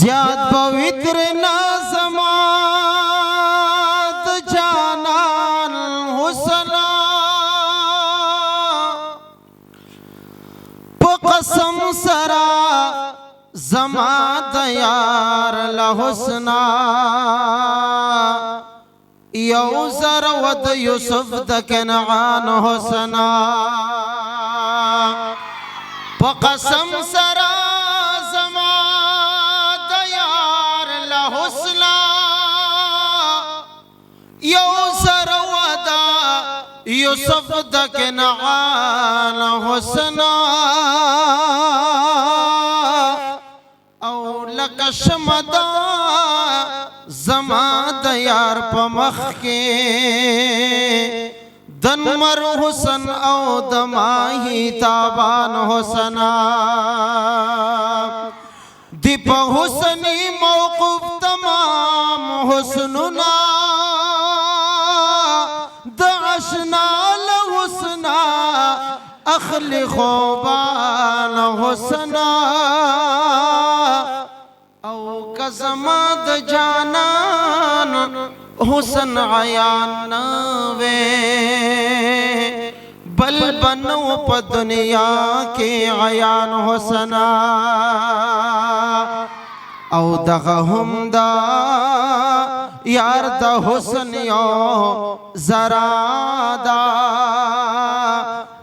زیاد پوتر نازمات جانان حسنا پا قسم سرا زما دیار لحسنا یو زر ود یوسف د کنعان حسنا پا قسم سرا زما دیار لحسنا یو زر ود یوسف د کنعان حسنا او لکشمدا زما دیار پا مخ کے دنمر حسن او دماہی تابان حسنا دی پا حسنی موقف تمام حسننا دعشنا لحسنا اخلی خوبان حسنا او کزما د جانان حسن عیان وے بل بنو پا دنیا کے عیان حسنا او دغهم دا یار دا حسن یو زرادا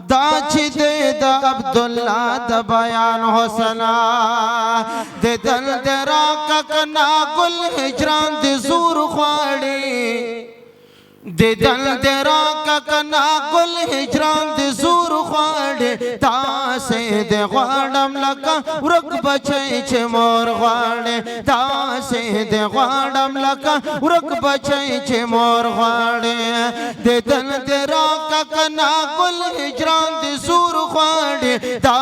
دا چی دے دا عبداللہ دا بیان حسنا دے دل دے راکا کنا گل ہجران دے زور خواڑی دے دل دے راکا کنا گل ہجران دے زور خواڑی تا سے دے غاڑم لکا ورک بچے چھے مور خواڑی تا سے دے غاڑم لکا ورک بچے چھے مور خواڑی دے دل دے راکا کنا گل ہجران دے زور خواڑی تا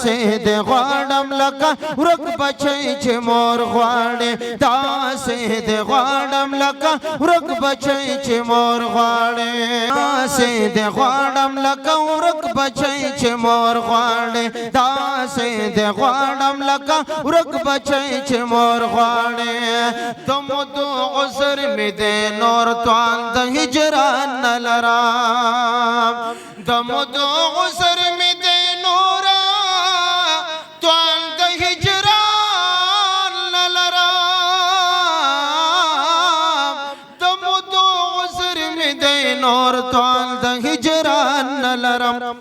سے دے غاڑم لکا ورک بچے چھے مور خواڑی تا سے دے غاڑم لکا ورک بچے چھے مور خواڑی تا سے دے غاڑم لکا ورک بچے چھے مور خواڑی تا سے دے غاڑم لکا ورک بچے چھے مور خواڑی تم دو عذر میں دے نور توان دا ہجران نلرام تم دو عذر میں دے نورا توان دا ہجران نلرام تم دو عذر میں دے نور توان دا ہجران نلرام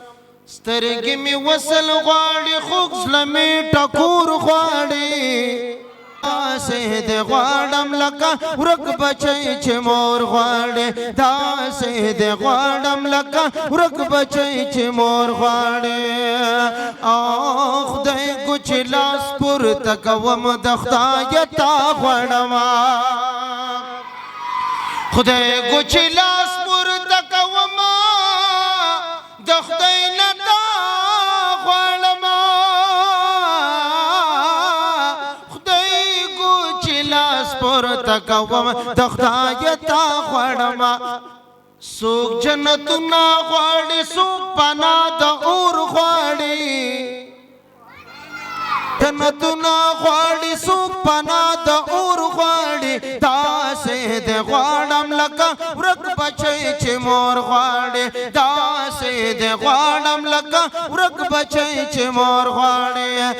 سترگی می وصل غاڑی خوکسل می ٹکور غاڑی آسے دے غاڑم لکا ورک بچے چھے مور غاڑی داسے دے غاڑم لکا ورک بچے چھے مور غاڑی آخ دے کچھ لاس پر تکوم دختا یتا غاڑما خدے کچھ لاس پر تکوم دختا نتا غاڑما خدے کچھ لاس پر تکوم دختا یتا غاڑما سوک جنتنا غاڑی سوک پنا دا اور غاڑی جنتنا غاڑی سوک پنا دا اور غاڑی تا سے دے غاڑم لکا ورک بچے چھے مور غاڑی تا سے دے غاڑم لکا ورک بچے چھے مور غاڑی